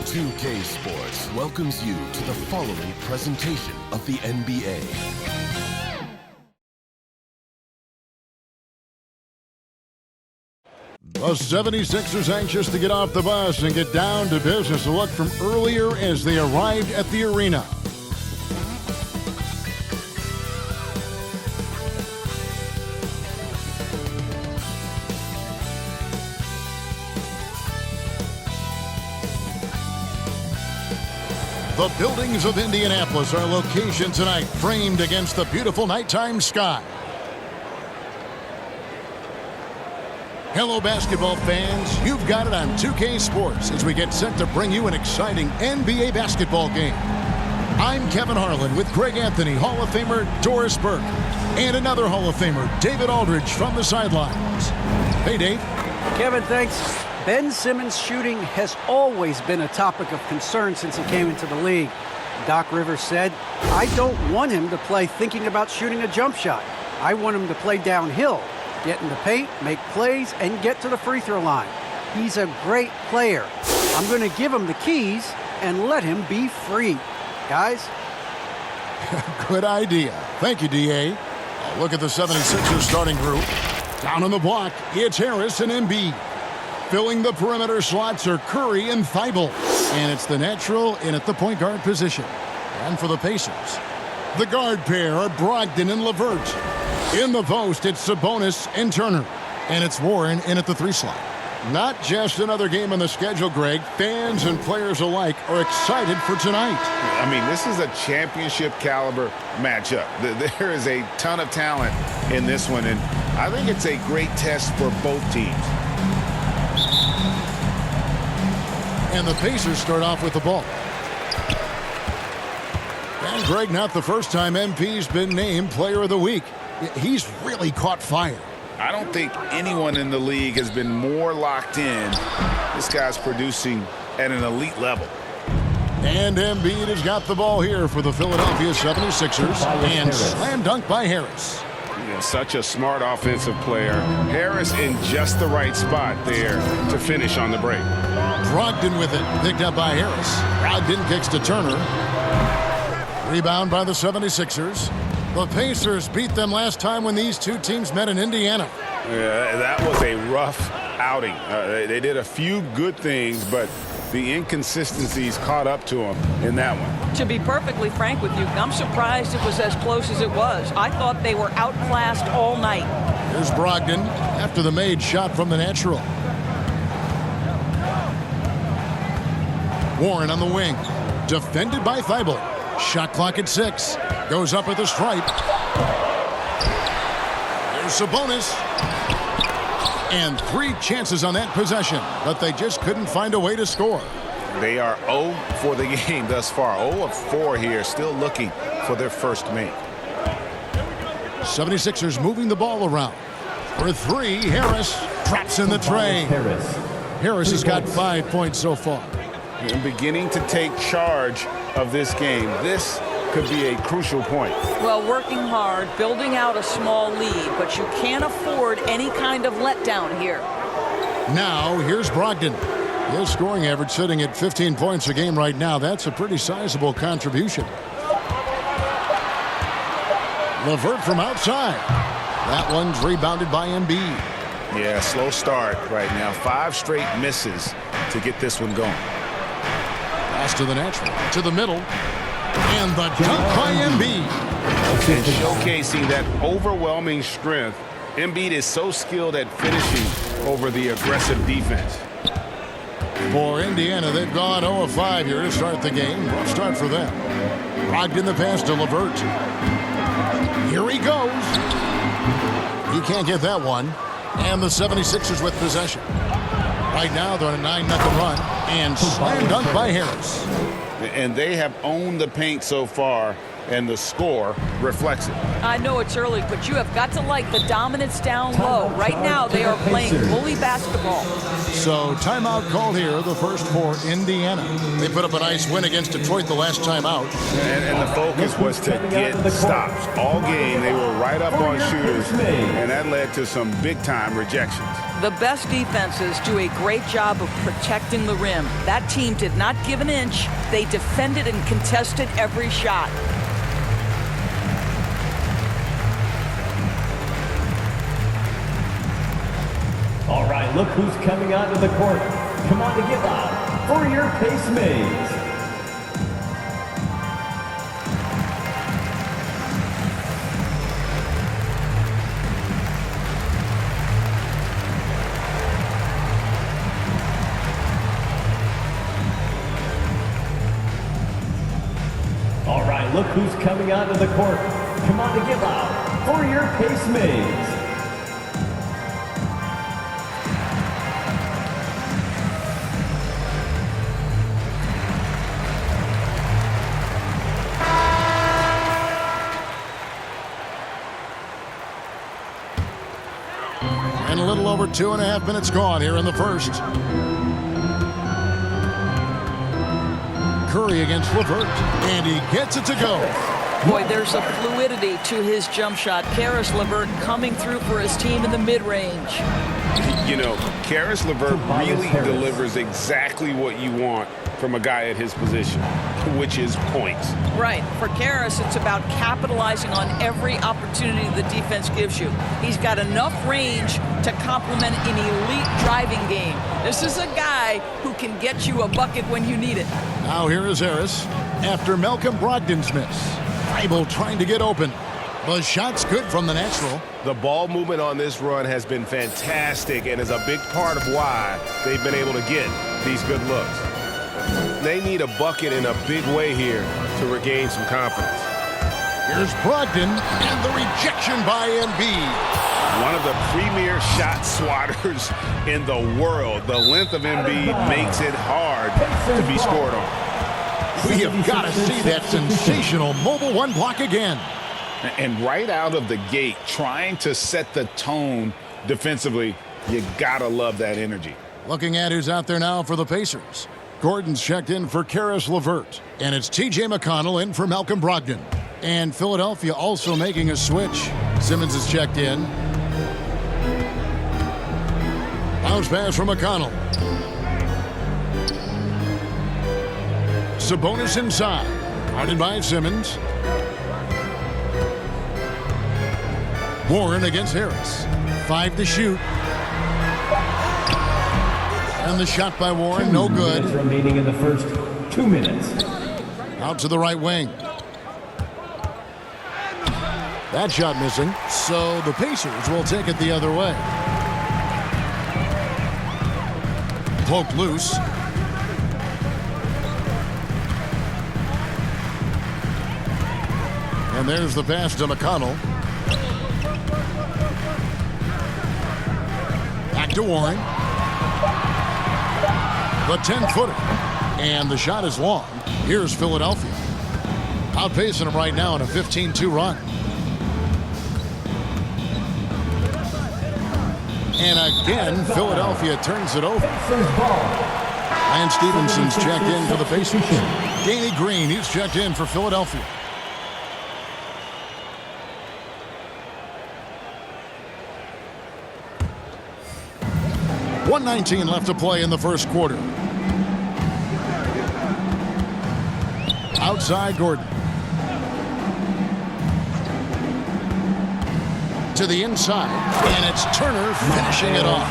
2K Sports welcomes you to the following presentation of the NBA. The 76ers anxious to get off the bus and get down to business. A look from earlier as they arrived at the arena. The buildings of Indianapolis are location tonight, framed against the beautiful nighttime sky. Hello, basketball fans. You've got it on 2K Sports as we get set to bring you an exciting NBA basketball game. I'm Kevin Harlan with Greg Anthony, Hall of Famer Doris Burke, and another Hall of Famer, David Aldridge, from the sidelines. Hey, Dave. Kevin, thanks. Ben Simmons' shooting has always been a topic of concern since he came into the league. Doc Rivers said, I don't want him to play thinking about shooting a jump shot. I want him to play downhill, get in the paint, make plays, and get to the free throw line. He's a great player. I'm going to give him the keys and let him be free. Guys? Good idea. Thank you, D.A. Look at the 76ers starting group. Down on the block, it's Harris and Embiid. Filling the perimeter slots are Curry and Thibault. And it's the natural in at the point guard position. And for the Pacers, the guard pair are Brogdon and LeVert. In the post, it's Sabonis and Turner. And it's Warren in at the 3 slot. Not just another game on the schedule, Greg. Fans and players alike are excited for tonight. I mean, this is a championship caliber matchup. There is a ton of talent in this one, and I think it's a great test for both teams. And the Pacers start off with the ball. And Greg, not the first time MP's been named Player of the Week. He's really caught fire. I don't think anyone in the league has been more locked in. This guy's producing at an elite level. And Embiid has got the ball here for the Philadelphia 76ers. And slam dunk by Harris. Yeah, such a smart offensive player. Harris in just the right spot there to finish on the break. Brogdon with it. Picked up by Harris. Brogdon kicks to Turner. Rebound by the 76ers. The Pacers beat them last time when these two teams met in Indiana. Yeah, that was a rough outing. They did a few good things, but the inconsistencies caught up to them in that one. To be perfectly frank with you, I'm surprised it was as close as it was. I thought they were outclassed all night. Here's Brogdon after the made shot from the natural. Warren on the wing. Defended by Thibault. Shot clock at 6. Goes up at the stripe. There's Sabonis. And 3 chances on that possession, but they just couldn't find a way to score. They are 0 for the game thus far. 0 of 4 here, still looking for their first make. 76ers moving the ball around. For 3, Harris drops in the tray. Harris has got 5 points so far. And beginning to take charge of this game. This could be a crucial point. Well, working hard, building out a small lead, but you can't afford any kind of letdown here. Now, here's Brogdon. His scoring average sitting at 15 points a game right now. That's a pretty sizable contribution. LeVert from outside. That one's rebounded by Embiid. Yeah, slow start right now. 5 straight misses to get this one going. Pass to the natural, to the middle, and the dunk by Embiid. And showcasing that overwhelming strength. Embiid is so skilled at finishing over the aggressive defense. For Indiana, they've gone 0 of 5 here to start the game. Rough start for them. Brogdon the pass to LeVert. Here he goes. He can't get that one. And the 76ers with possession. Right now, they're on a 9-0 run. And slam dunk by Harris. And they have owned the paint so far, and the score reflects it. I know it's early, but you have got to like the dominance down low. Right now, they are playing bully basketball. So, timeout called here, the first for Indiana. They put up a nice win against Detroit the last time out. And the focus was to get stops. All game, they were right up on shooters, and that led to some big-time rejections. The best defenses do a great job of protecting the rim. That team did not give an inch. They defended and contested every shot. All right, look who's coming onto the court. Come on to give up for your Pace Mates. All right, look who's coming onto the court. Come on to give up for your Pace Mates. And a little over 2.5 minutes gone here in the first. Curry against LeVert, and he gets it to go. Boy, there's a fluidity to his jump shot. Caris LeVert coming through for his team in the mid-range. You know, Caris LeVert really delivers exactly what you want from a guy at his position, which is points. Right. For Caris, it's about capitalizing on every opportunity the defense gives you. He's got enough range to complement an elite driving game. This is a guy who can get you a bucket when you need it. Now here is Harris after Malcolm Brogdon's miss. Bible trying to get open. The shot's good from the natural. The ball movement on this run has been fantastic and is a big part of why they've been able to get these good looks. They need a bucket in a big way here to regain some confidence. Here's Brogdon, and the rejection by Embiid. One of the premier shot swatters in the world. The length of Embiid makes it hard to be scored on. We have got to see that sensational mobile one block again. And right out of the gate, trying to set the tone defensively, you gotta love that energy. Looking at who's out there now for the Pacers. Gordon's checked in for Caris LeVert. And it's T.J. McConnell in for Malcolm Brogdon. And Philadelphia also making a switch. Simmons is checked in. Bounce pass from McConnell. Sabonis inside. Guarded by Simmons. Warren against Harris. 5 to shoot. And the shot by Warren, no good. Remaining in the first 2 minutes. Out to the right wing. That shot missing. So the Pacers will take it the other way. Cloak loose. And there's the pass to McConnell. Back to Warren. The 10-footer. And the shot is long. Here's Philadelphia. Outpacing them right now in a 15-2 run. And again, Philadelphia turns it over. Lance Stephenson's checked in for the Pacers. Danny Green, he's checked in for Philadelphia. .119 left to play in the first quarter. Outside Gordon. To the inside, and it's Turner finishing it off.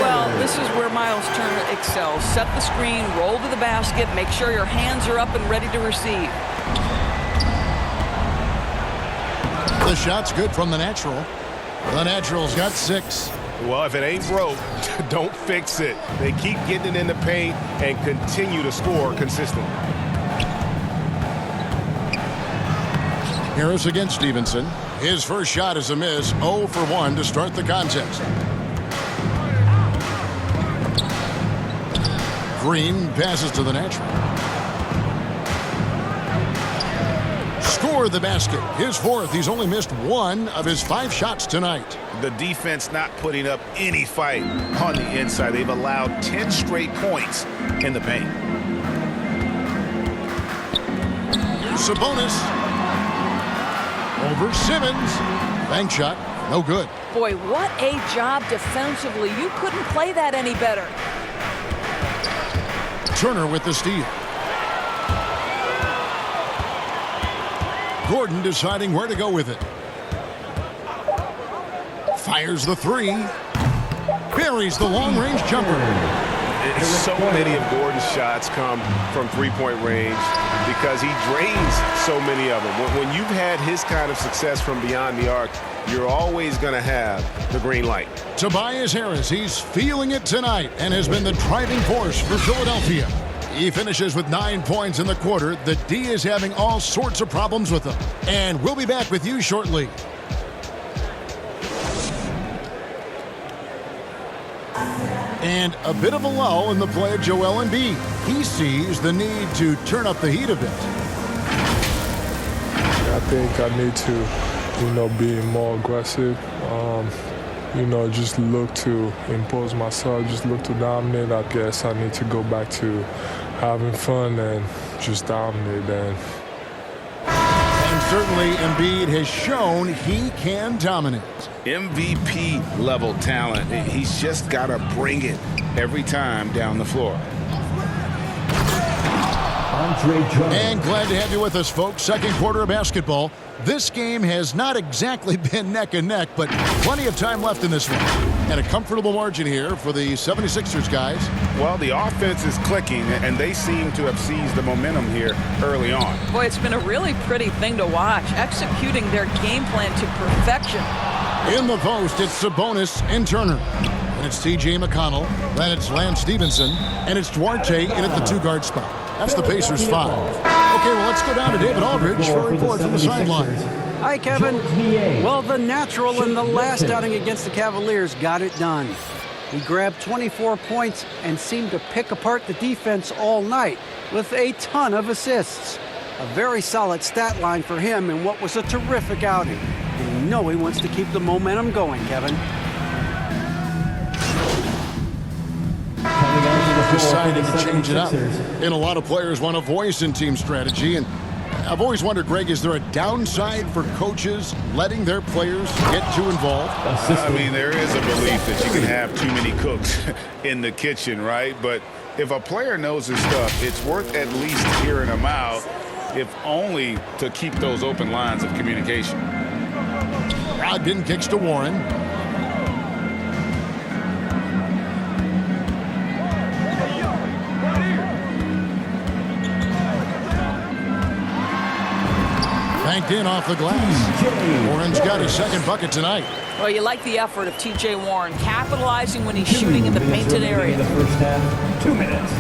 Well, this is where Miles Turner excels. Set the screen, roll to the basket, make sure your hands are up and ready to receive. The shot's good from the natural. The natural's got 6. Well, if it ain't broke, don't fix it. They keep getting it in the paint and continue to score consistently. Harris against Stevenson. His first shot is a miss. 0 for 1 to start the contest. Green passes to the natural. Score the basket. His 4th. He's only missed 1 of his 5 shots tonight. The defense not putting up any fight on the inside. They've allowed 10 straight points in the paint. Sabonis. Over Simmons. Bank shot. No good. Boy, what a job defensively. You couldn't play that any better. Turner with the steal. Gordon deciding where to go with it. Fires the three. Buries the long-range jumper. So many of Gordon's shots come from three-point range because he drains so many of them. When you've had his kind of success from beyond the arc, you're always going to have the green light. Tobias Harris, he's feeling it tonight and has been the driving force for Philadelphia. He finishes with 9 points in the quarter. The D is having all sorts of problems with him. And we'll be back with you shortly. And a bit of a lull in the play of Joel Embiid. He sees the need to turn up the heat a bit. I think I need to, be more aggressive. Just look to impose myself, just look to dominate. I guess I need to go back to having fun and just dominate. And certainly Embiid has shown he can dominate. MVP level talent. He's just got to bring it every time down the floor. And glad to have you with us, folks. Second quarter of basketball. This game has not exactly been neck and neck, but plenty of time left in this one. And a comfortable margin here for the 76ers guys. Well, the offense is clicking, and they seem to have seized the momentum here early on. Boy, it's been a really pretty thing to watch, executing their game plan to perfection. In the post, it's Sabonis and Turner. And it's T.J. McConnell. Then it's Lance Stevenson. And it's Duarte in at the two-guard spot. That's the Pacers 5. Okay, well, let's go down to David Aldridge for a report from the sideline. Hi, Kevin. Well, the natural in the last outing against the Cavaliers got it done. He grabbed 24 points and seemed to pick apart the defense all night with a ton of assists. A very solid stat line for him in what was a terrific outing. And you know he wants to keep the momentum going, Kevin. Deciding to change it up. And a lot of players want a voice in team strategy. And I've always wondered, Greg, is there a downside for coaches letting their players get too involved? I mean, there is a belief that you can have too many cooks in the kitchen, right? But if a player knows his stuff, it's worth at least hearing them out, if only to keep those open lines of communication. Brogdon kicks to Warren. Banked in off the glass. Warren's got his second bucket tonight. Well, you like the effort of T.J. Warren, capitalizing when he's shooting in the painted area. In the first half, 2 minutes.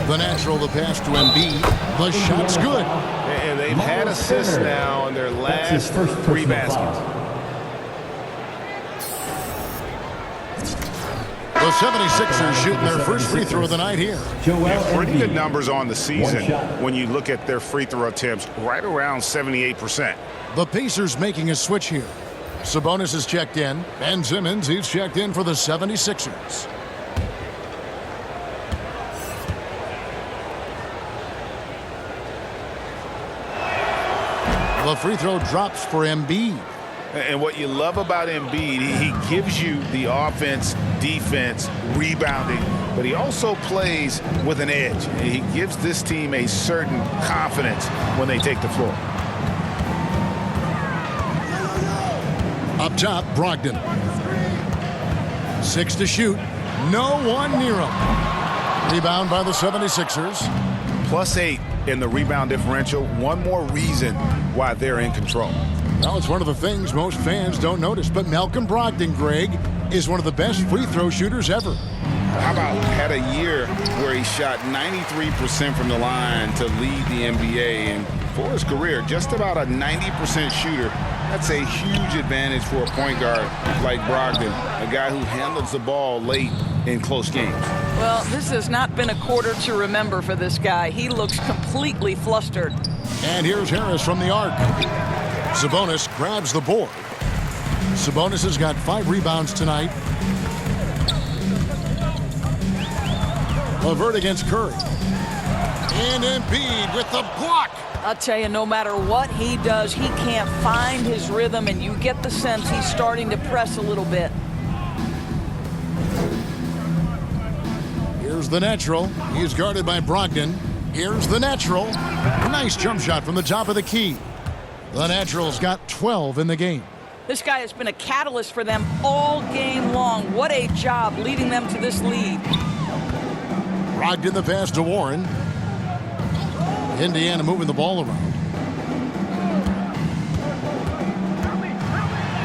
The natural, the pass to Embiid. The shot's good. And they've had assists now in their last 3 baskets. The 76ers shooting their first free throw of the night here. Pretty good numbers on the season when you look at their free throw attempts, right around 78%. The Pacers making a switch here. Sabonis is checked in. Ben Simmons, he's checked in for the 76ers. The free throw drops for Embiid. And what you love about Embiid, he gives you the offense, defense, rebounding, but he also plays with an edge. He gives this team a certain confidence when they take the floor. Up top, Brogdon. 6 to shoot. No one near him. Rebound by the 76ers. +8 in the rebound differential. One more reason why they're in control. Well, it's one of the things most fans don't notice, but Malcolm Brogdon, Greg, is one of the best free throw shooters ever. How about had a year where he shot 93% from the line to lead the NBA, and for his career, just about a 90% shooter. That's a huge advantage for a point guard like Brogdon, a guy who handles the ball late in close games. Well, this has not been a quarter to remember for this guy. He looks completely flustered. And here's Harris from the arc. Sabonis grabs the board. Sabonis has got 5 rebounds tonight. LeVert against Curry. And Embiid with the block. I'll tell you, no matter what he does, he can't find his rhythm, and you get the sense he's starting to press a little bit. Here's the natural. He's guarded by Brogdon. Here's the natural. Nice jump shot from the top of the key. The natural's got 12 in the game. This guy has been a catalyst for them all game long. What a job leading them to this lead. Brogdon the pass to Warren. Indiana moving the ball around.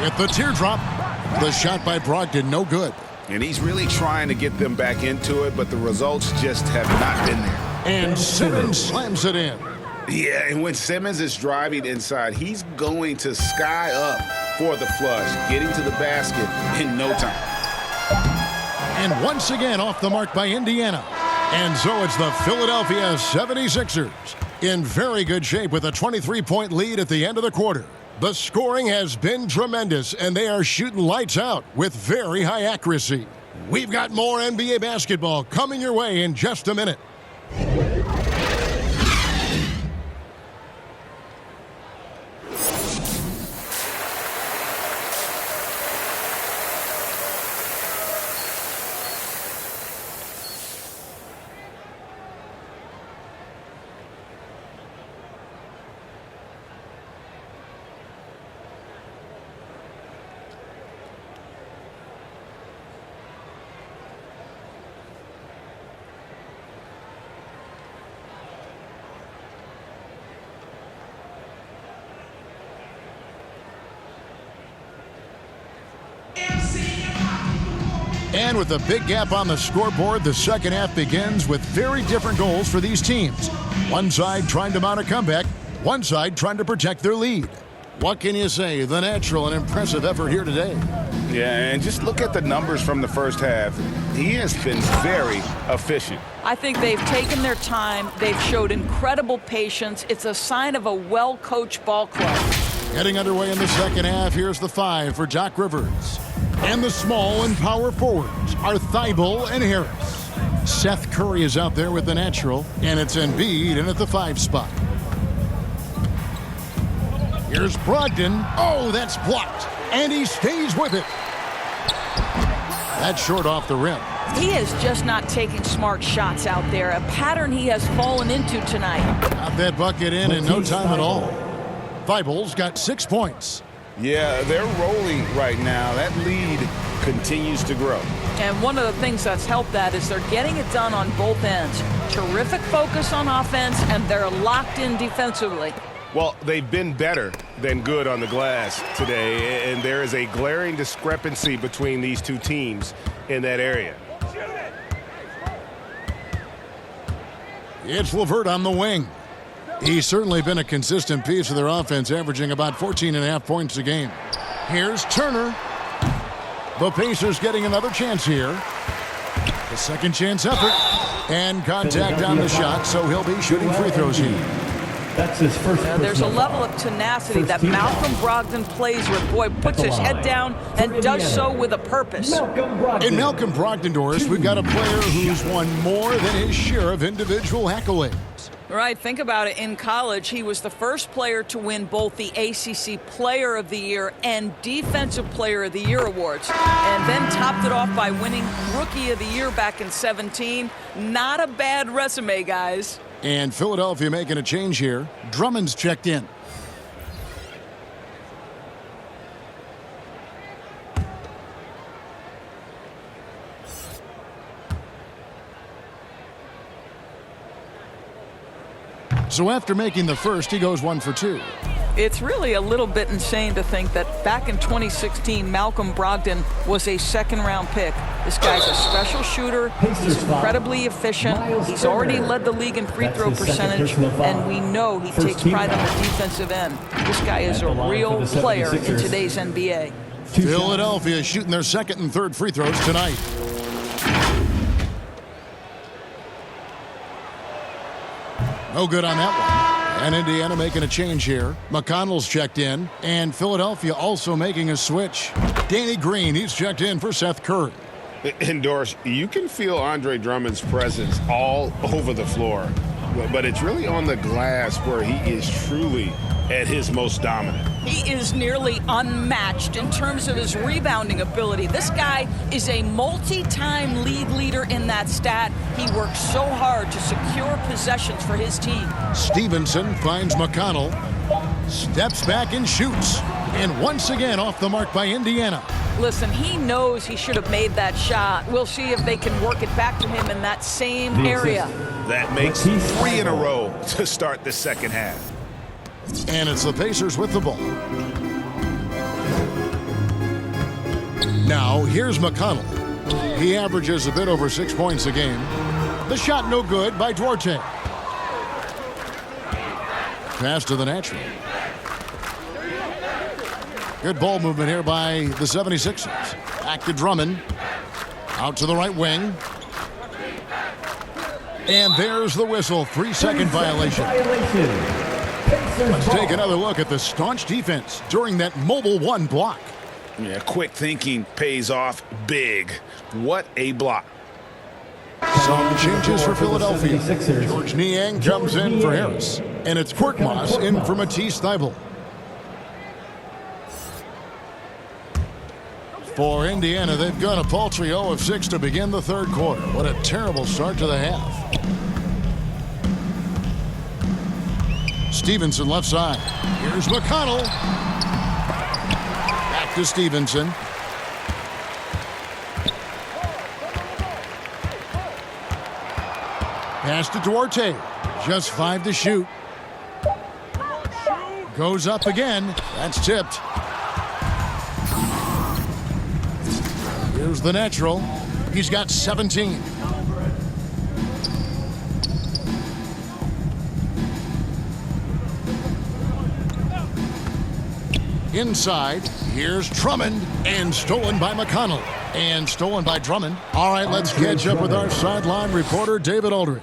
With the teardrop. The shot by Brogdon, no good. And he's really trying to get them back into it, but the results just have not been there. And Simmons slams it in. Yeah, and when Simmons is driving inside, he's going to sky up for the flush, getting to the basket in no time. And once again off the mark by Indiana. And so it's the Philadelphia 76ers in very good shape with a 23-point lead at the end of the quarter. The scoring has been tremendous, and they are shooting lights out with very high accuracy. We've got more NBA basketball coming your way in just a minute. And with a big gap on the scoreboard, the second half begins with very different goals for these teams. One side trying to mount a comeback, one side trying to protect their lead. What can you say? The natural and impressive effort here today. Yeah, and just look at the numbers from the first half. He has been very efficient. I think they've taken their time. They've showed incredible patience. It's a sign of a well-coached ball club. Getting underway in the second half, here's the 5 for Doc Rivers. And the small and power forwards are Thibault and Harris. Seth Curry is out there with the natural, and it's Embiid in at the 5 spot. Here's Brogdon. Oh, that's blocked. And he stays with it. That's short off the rim. He is just not taking smart shots out there, a pattern he has fallen into tonight. Got that bucket in no time at all. Thibault's got 6 points. Yeah, they're rolling right now. That lead continues to grow. And one of the things that's helped that is they're getting it done on both ends. Terrific focus on offense, and they're locked in defensively. Well, they've been better than good on the glass today, and there is a glaring discrepancy between these two teams in that area. It's LeVert on the wing. He's certainly been a consistent piece of their offense, averaging about 14.5 points a game. Here's Turner. The Pacers getting another chance here. The second chance effort. And contact on the shot, so he'll be shooting free throws here. That's his first. There's a level of tenacity that Malcolm Brogdon plays with. Boy, puts his head down and does so with a purpose. In Malcolm Brogdon, Doris, we've got a player who's won more than his share of individual accolades. Right, think about it. In college, he was the first player to win both the ACC Player of the Year and Defensive Player of the Year awards, and then topped it off by winning Rookie of the Year back in 2017. Not a bad resume, guys. And Philadelphia making a change here. Drummond's checked in. So after making the first, he goes 1 for 2. It's really a little bit insane to think that back in 2016, Malcolm Brogdon was a second-round pick. This guy's a special shooter. He's incredibly efficient. He's already led the league in free throw percentage, and we know he takes pride on the defensive end. This guy is a real player in today's NBA. Philadelphia shooting their second and third free throws tonight. No good on that one. And Indiana making a change here. McConnell's checked in. And Philadelphia also making a switch. Danny Green, he's checked in for Seth Curry. And Doris, you can feel Andre Drummond's presence all over the floor. But it's really on the glass where he is truly at his most dominant. He is nearly unmatched in terms of his rebounding ability. This guy is a multi-time league leader in that stat. He works so hard to secure possessions for his team. Stevenson finds McConnell, steps back and shoots. And once again off the mark by Indiana. Listen, he knows he should have made that shot. We'll see if they can work it back to him in that same area. That makes 3 in a row to start the second half. And it's the Pacers with the ball. Now, here's McConnell. He averages a bit over 6 points a game. The shot no good by Duarte. Pass to the natural. Good ball movement here by the 76ers. Back to Drummond. Out to the right wing. And there's the whistle. 3-second violation. Let's take another look at the staunch defense during that mobile 1 block. Yeah, quick thinking pays off big. What a block. Some changes for Philadelphia. George Niang comes in for Harris. And it's Korkmaz in for Matisse Thybulle. For Indiana, they've gone a paltry 0 of 6 to begin the third quarter. What a terrible start to the half. Stevenson left side. Here's McConnell. Back to Stevenson. Pass to Duarte. Just 5 to shoot. Goes up again. That's tipped. Here's the natural. He's got 17. Inside, here's Drummond, and stolen by McConnell, and stolen by Drummond. All right, let's catch up with our sideline reporter, David Aldridge.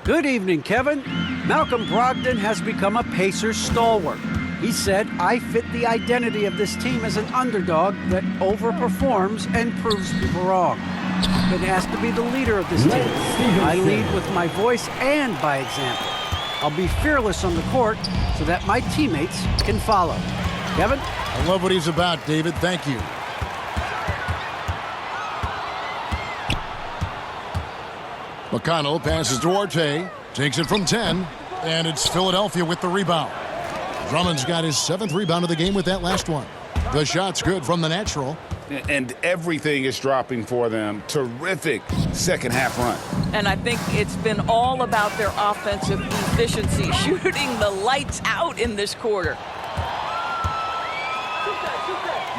Good evening, Kevin. Malcolm Brogdon has become a Pacers stalwart. He said, I fit the identity of this team as an underdog that overperforms and proves people wrong. I've been asked to be the leader of this team. I lead with my voice and by example. I'll be fearless on the court so that my teammates can follow. Kevin? I love what he's about, David. Thank you. McConnell passes Duarte, takes it from 10, and it's Philadelphia with the rebound. Drummond's got his 7th rebound of the game with that last one. The shot's good from the natural. And everything is dropping for them. Terrific second half run. And I think it's been all about their offensive efficiency, shooting the lights out in this quarter.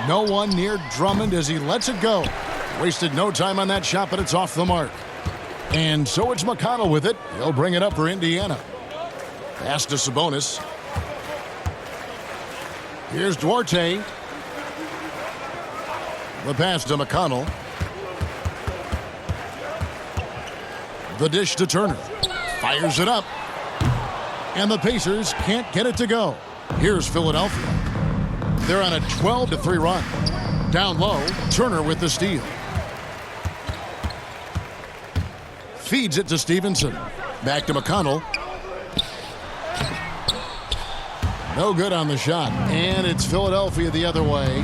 No one near Drummond as he lets it go. Wasted no time on that shot, but it's off the mark. And so it's McConnell with it. He'll bring it up for Indiana. Pass to Sabonis. Here's Duarte. The pass to McConnell. The dish to Turner. Fires it up. And the Pacers can't get it to go. Here's Philadelphia. They're on a 12-3 run. Down low, Turner with the steal. Feeds it to Stevenson. Back to McConnell. No good on the shot. And it's Philadelphia the other way.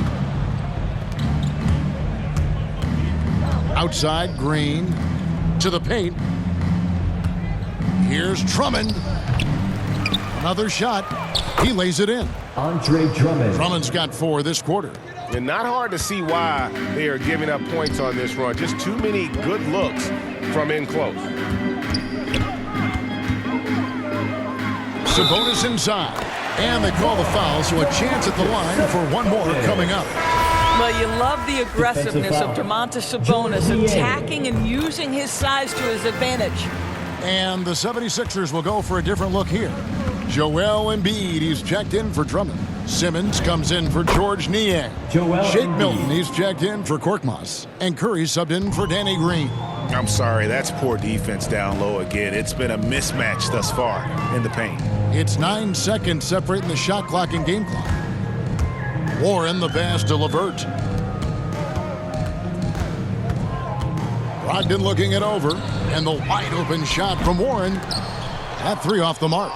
Outside, Green to the paint. Here's Drummond. Another shot. He lays it in. Andre Drummond. Drummond's got 4 this quarter. And not hard to see why they are giving up points on this run. Just too many good looks from in close. Sabonis inside. And they call the foul, so a chance at the line for one more coming up. Well, you love the aggressiveness of Domantas Sabonis, attacking and using his size to his advantage. And the 76ers will go for a different look here. Joel Embiid, he's checked in for Drummond. Simmons comes in for George Niang. Shake Milton, he's checked in for Korkmaz. And Curry subbed in for Danny Green. I'm sorry, that's poor defense down low again. It's been a mismatch thus far in the paint. It's 9 seconds separating the shot clock and game clock. Warren the pass to LeVert. Brogdon looking it over. And the wide open shot from Warren. That three off the mark.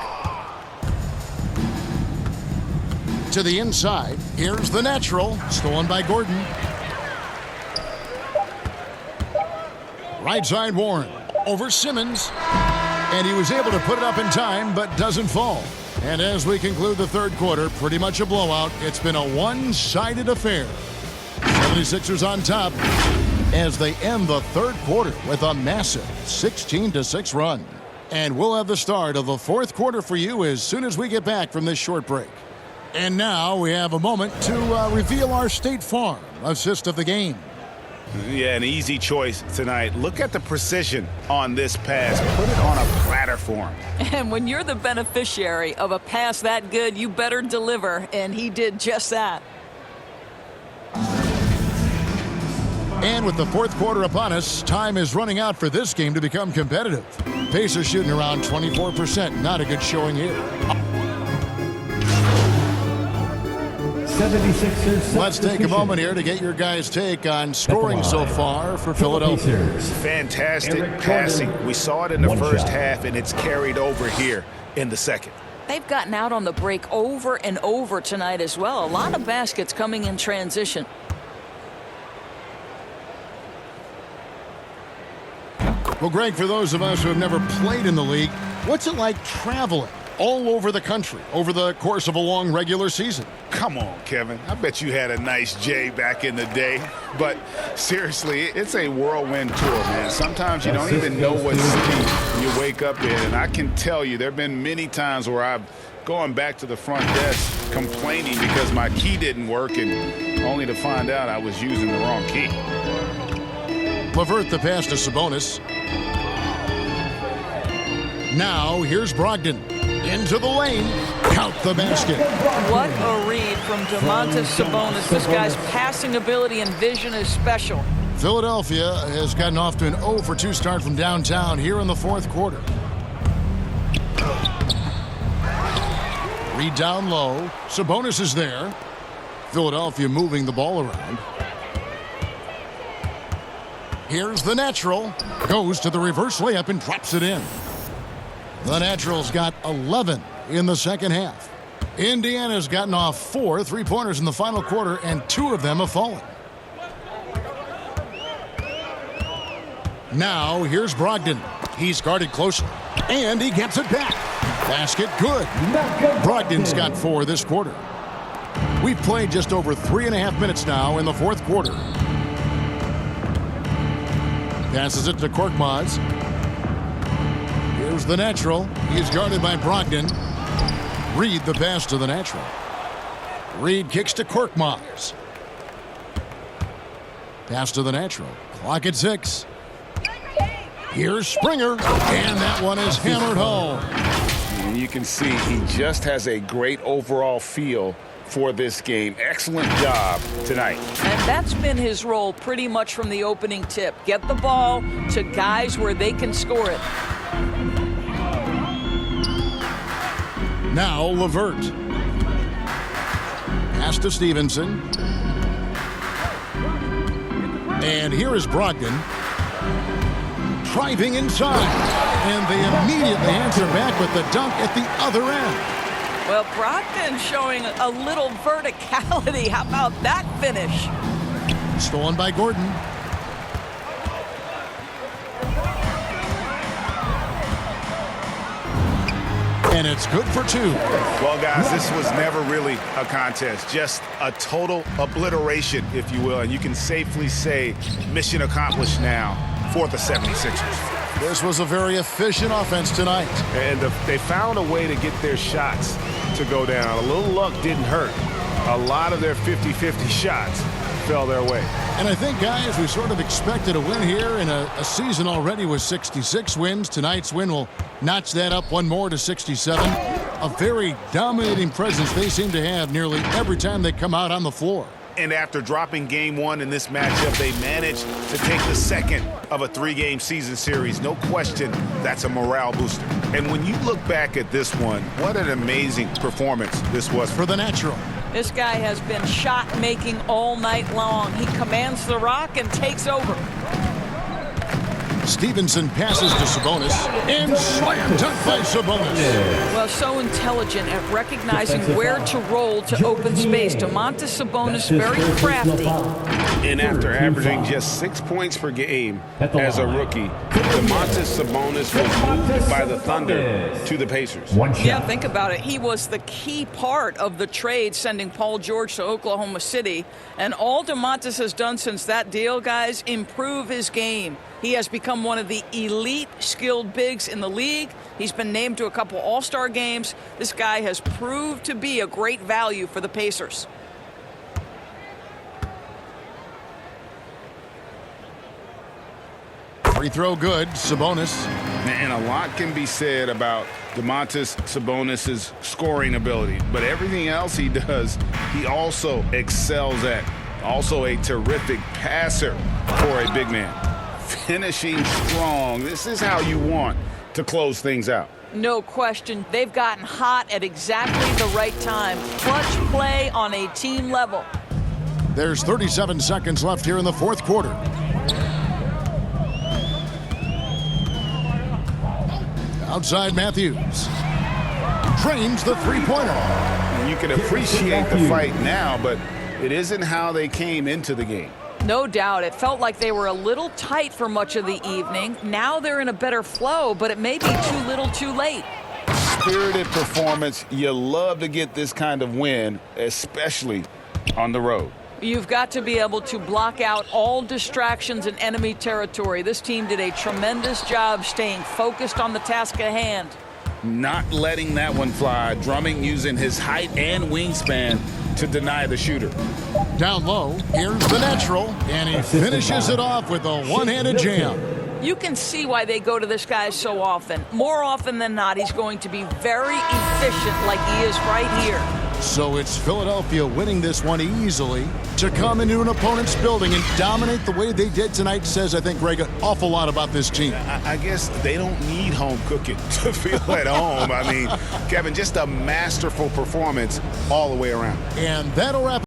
To the inside. Here's the natural. Stolen by Gordon. Right side Warren. Over Simmons. And he was able to put it up in time, but doesn't fall. And as we conclude the third quarter, pretty much a blowout. It's been a one-sided affair. 76ers on top as they end the third quarter with a massive 16-6 run. And we'll have the start of the fourth quarter for you as soon as we get back from this short break. And now we have a moment to reveal our State Farm assist of the game. Yeah, an easy choice tonight. Look at the precision on this pass. Put it on a platter for him. And when you're the beneficiary of a pass that good, you better deliver, and he did just that. And with the fourth quarter upon us, time is running out for this game to become competitive. Pacers shooting around 24%. Not a good showing here. 76ers. Let's take a moment here to get your guys' take on scoring so far for Philadelphia. Fantastic Eric passing. Gordon. We saw it in the One first shot. half, and it's carried over here in the second. They've gotten out on the break over and over tonight as well. A lot of baskets coming in transition. Well, Greg, for those of us who have never played in the league, what's it like traveling all over the country over the course of a long regular season? Come on, Kevin. I bet you had a nice J back in the day. But seriously, it's a whirlwind tour, man. Sometimes you don't even know what city you wake up in. And I can tell you there have been many times where I've gone back to the front desk complaining because my key didn't work, and only to find out I was using the wrong key. LeVert the pass to Sabonis. Now here's Brogdon. Into the lane. Count the basket. What a read from Domantas Sabonis. This guy's passing ability and vision is special. Philadelphia has gotten off to an 0 for 2 start from downtown here in the fourth quarter. Reed down low. Sabonis is there. Philadelphia moving the ball around. Here's the natural. Goes to the reverse layup and drops it in. The Natural's got 11 in the second half. Indiana's gotten off 4 3-pointers in the final quarter, and 2 of them have fallen. Now here's Brogdon. He's guarded closely, and he gets it back. Basket good. Brogdon's got 4 this quarter. We've played just over 3.5 minutes now in the fourth quarter. Passes it to Korkmaz. Here's the natural. He's guarded by Brogdon. Reed the pass to the natural. Reed kicks to Korkmaz. Pass to the natural. Clock at 6. Here's Springer. And that one is hammered home. And you can see he just has a great overall feel for this game. Excellent job tonight. And that's been his role pretty much from the opening tip. Get the ball to guys where they can score it. Now LeVert. Pass to Stevenson. And here is Brogdon. Driving inside. And they immediately answer back with the dunk at the other end. Well, Brogdon showing a little verticality. How about that finish? Stolen by Gordon. And it's good for 2. Well, guys, this was never really a contest. Just a total obliteration, if you will. And you can safely say mission accomplished now for the 76ers. This was a very efficient offense tonight. And they found a way to get their shots to go down. A little luck didn't hurt. A lot of their 50-50 shots fell their way. And I think, guys, we sort of expected a win here in a season already with 66 wins. Tonight's win will notch that up one more to 67. A very dominating presence they seem to have nearly every time they come out on the floor. And after dropping game 1 in this matchup, they managed to take the second of a 3-game season series. No question, that's a morale booster. And when you look back at this one, what an amazing performance this was For the natural. This guy has been shot-making all night long. He commands the rock and takes over. Stevenson passes to Sabonis, and slam dunk by Sabonis. Well, so intelligent at recognizing where to roll to open space. Domantas Sabonis, very crafty. And after averaging just 6 points per game as a rookie, Domantas Sabonis was moved by the Thunder to the Pacers. Yeah, think about it. He was the key part of the trade sending Paul George to Oklahoma City. And all Domantas has done since that deal, guys, improve his game. He has become one of the elite skilled bigs in the league. He's been named to a couple All-Star games. This guy has proved to be a great value for the Pacers. Free throw good, Sabonis. And a lot can be said about Domantas Sabonis' scoring ability, but everything else he does, he also excels at. Also a terrific passer for a big man. Finishing strong. This is how you want to close things out. No question. They've gotten hot at exactly the right time. Clutch play on a team level. There's 37 seconds left here in the fourth quarter. Outside Matthews. Drains the three-pointer. You can appreciate the fight now, but it isn't how they came into the game. No doubt. It felt like they were a little tight for much of the evening. Now they're in a better flow, but it may be too little too late. Spirited performance. You love to get this kind of win, especially on the road. You've got to be able to block out all distractions in enemy territory. This team did a tremendous job staying focused on the task at hand. Not letting that one fly. Drummond using his height and wingspan to deny the shooter. Down low, here's the natural, and he finishes it off with a one-handed jam. You can see why they go to this guy so often. More often than not, he's going to be very efficient like he is right here. So it's Philadelphia winning this one easily. To come into an opponent's building and dominate the way they did tonight says, I think, Greg, an awful lot about this team. I guess they don't need home cooking to feel at home. I mean, Kevin, just a masterful performance all the way around. And that'll wrap